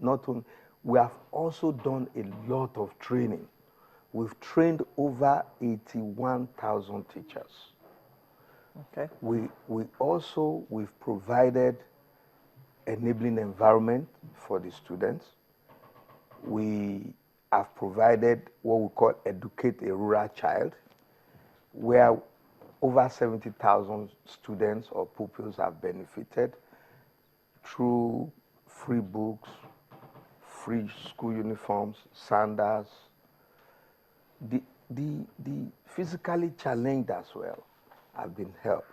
not only, we have also done a lot of training. We've trained over 81,000 teachers. Okay. We've provided enabling environment for the students. We have provided what we call Educate a Rural Child, where over 70,000 students or pupils have benefited through free books, free school uniforms, sandals. The physically challenged as well have been helped.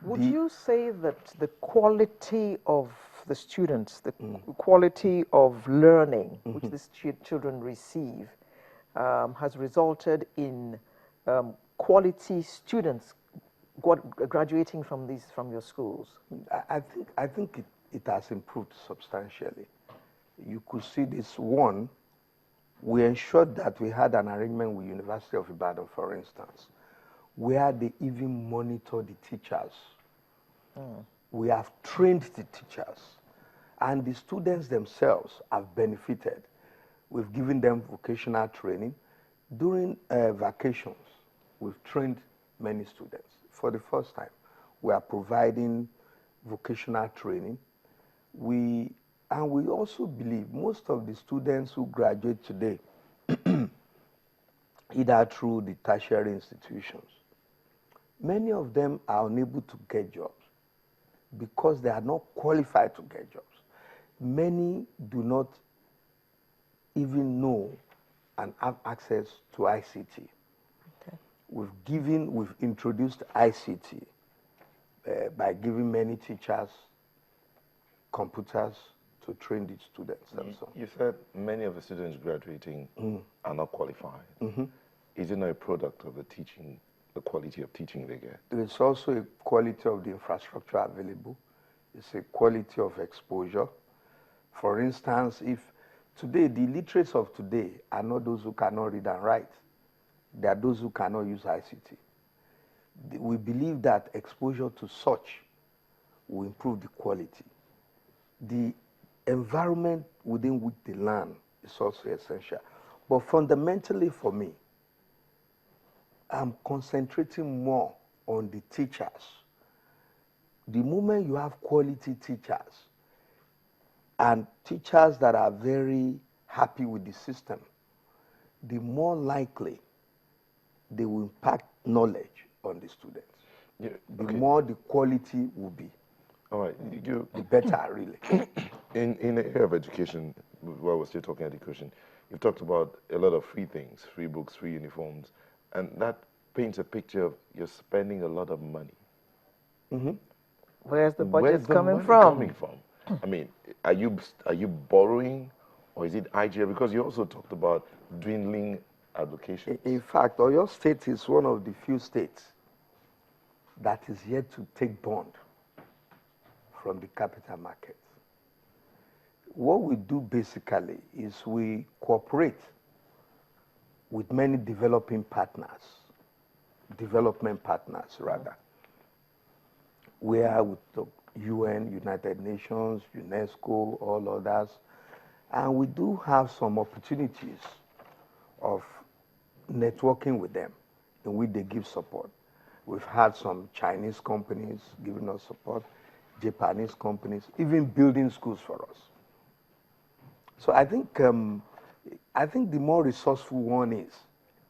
Would you say that the quality of the students, the quality of learning which these children receive has resulted in quality students graduating from your schools? I think it has improved substantially. You could see this one. We ensured that we had an arrangement with University of Ibadan, for instance, where they even monitor the teachers. We have trained the teachers, and the students themselves have benefited. We've given them vocational training. During vacations, we've trained many students. For the first time, we are providing vocational training. We also believe most of the students who graduate today, either through the tertiary institutions, many of them are unable to get jobs because they are not qualified to get jobs. Many do not even know and have access to ICT. Okay. We've introduced ICT by giving many teachers computers to train the students and so on. You said many of the students graduating are not qualified. Is it not a product of the teaching, the quality of teaching they get? There's also a quality of the infrastructure available. It's a quality of exposure. For instance, if today, the illiterates of today are not those who cannot read and write. They are those who cannot use ICT. We believe that exposure to such will improve the quality. The environment within which they learn is also essential. But fundamentally for me, I'm concentrating more on the teachers. The moment you have quality teachers and teachers that are very happy with the system, the more likely they will impact knowledge on the students. Yeah, the more the quality will be. All right. The better, really. In the area of education, while we're still talking education, you've talked about a lot of free things, free books, free uniforms, and that paints a picture of you're spending a lot of money. Where's the budget Where's the coming money from? coming from? I mean, are you borrowing, or is it IGL? Because you also talked about dwindling allocation. In fact, Oyo State is one of the few states that is yet to take bond from the capital market. What we do basically is we cooperate with many development partners rather, where with the UN, United Nations, UNESCO, all others, and we do have some opportunities of networking with them in which they give support. We've had some Chinese companies giving us support, Japanese companies, even building schools for us. So I think the more resourceful one is,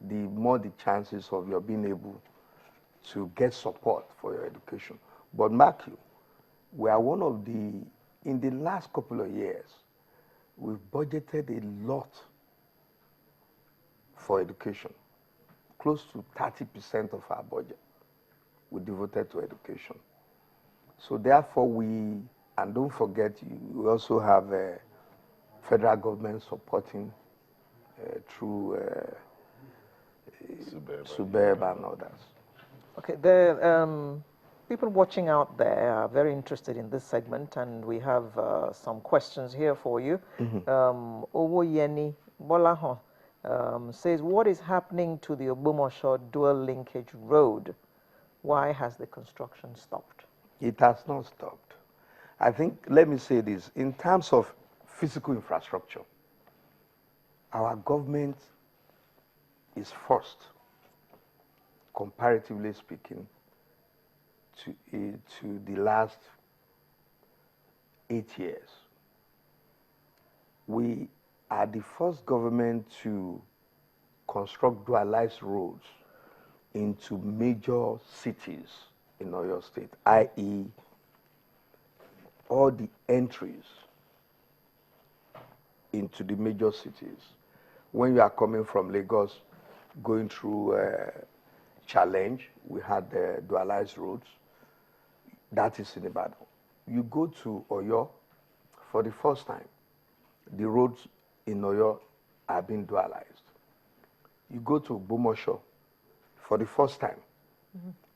the more the chances of your being able to get support for your education. But mark you, we are one of the, in the last couple of years, we've budgeted a lot for education. Close to 30% of our budget we devoted to education. So therefore and don't forget, we also have a federal government supporting through Suburb and others. Okay, the people watching out there are very interested in this segment, and we have some questions here for you. Owoyeni Bolahon says, what is happening to the Ogbomosho dual linkage road? Why has the construction stopped? It has not stopped. I think, let me say this, in terms of physical infrastructure. Our government is first, comparatively speaking, to the last 8 years. We are the first government to construct dualized roads into major cities in Oyo State, i.e., all the entries into the major cities. When you are coming from Lagos, going through Challenge, we had the dualized roads. That is in Ibadan. You go to Oyo, for the first time, the roads in Oyo are being dualized. You go to Ogbomoso, for the first time,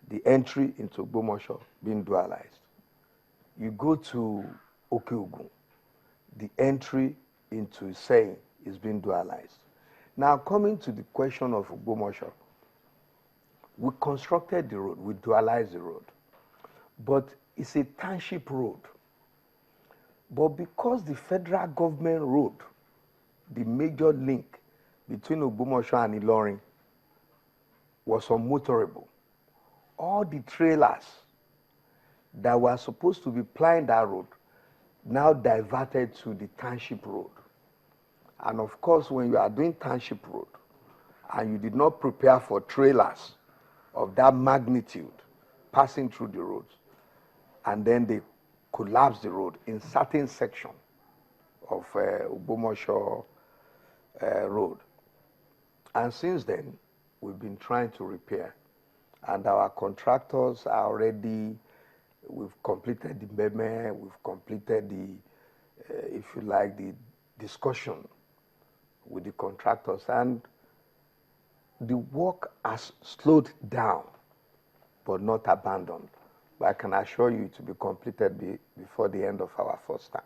the entry into Ogbomoso being dualized. You go to Okeogun, the entry into Iseyin is being dualized. Now, coming to the question of Ogbomoso, we constructed the road, we dualized the road, but it's a township road. But because the federal government road, the major link between Ogbomoso and Ilorin, was unmotorable, all the trailers that were supposed to be plying that road now diverted to the township road. And of course, when you are doing township road and you did not prepare for trailers of that magnitude passing through the roads, and then they collapse the road in certain section of Ogbomoso road. And since then, we've been trying to repair. And our contractors are already, we've completed the meme, we've completed the, if you like, the discussion with the contractors. And the work has slowed down, but not abandoned. But I can assure you to be completed before the end of our first time.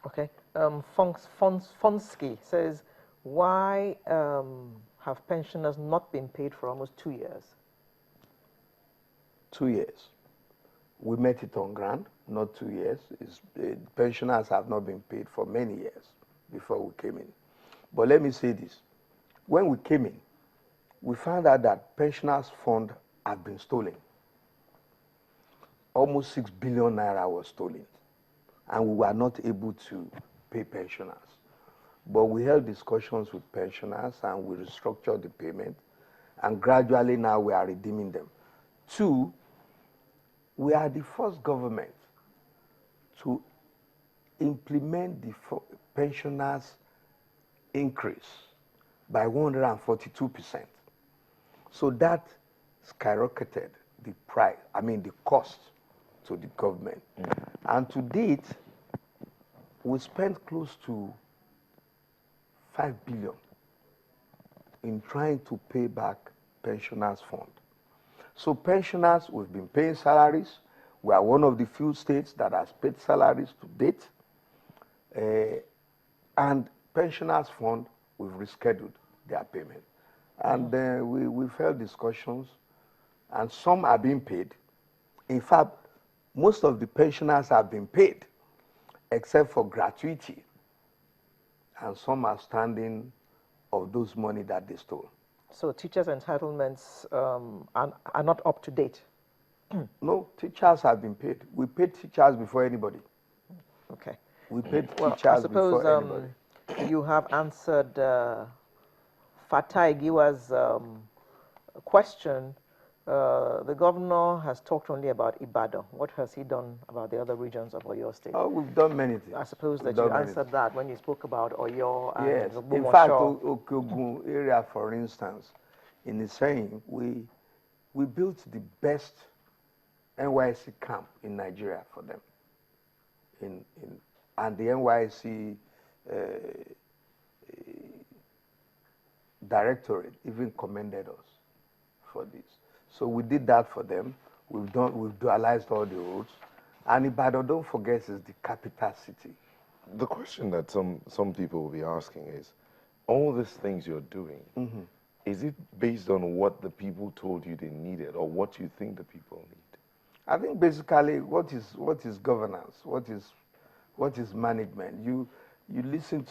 Okay. Fonsky says, why have pensioners not been paid for almost 2 years? 2 years. We met it on ground, not 2 years. Pensioners have not been paid for many years before we came in. But let me say this. When we came in, we found out that pensioners' fund had been stolen. Almost 6 billion naira was stolen, and we were not able to pay pensioners. But we held discussions with pensioners, and we restructured the payment, and gradually now we are redeeming them. 2, we are the first government to implement the pensioners' increase by 142%. So that skyrocketed the price, the cost to the government. And to date, we spent close to 5 billion in trying to pay back pensioners' fund. So pensioners, we've been paying salaries. We are one of the few states that has paid salaries to date. And pensioners' fund, we've rescheduled their payment. And we've held discussions, and some are being paid. In fact, most of the pensioners have been paid, except for gratuity. And some are standing of those money that they stole. So teachers' entitlements are not up to date? No, teachers have been paid. We paid teachers before anybody. Okay. We paid Well, teachers I suppose, before anybody. You have answered Fatai Giwa's question. The governor has talked only about Ibadan. What has he done about the other regions of Oyo State? Oh, we've done many things. I suppose that you answered that when you spoke about Oyo and yes. Ogbomoso. In fact, Okeogun area, for instance, in Iseyin, we built the best NYSC camp in Nigeria for them. And the NYSC directorate even commended us for this. So we did that for them. We've dualized all the roads. And Ibadan, don't forget, is the capital city. The question that some people will be asking is, all these things you're doing, is it based on what the people told you they needed, or what you think the people need? I think basically what is governance, what is management. you listen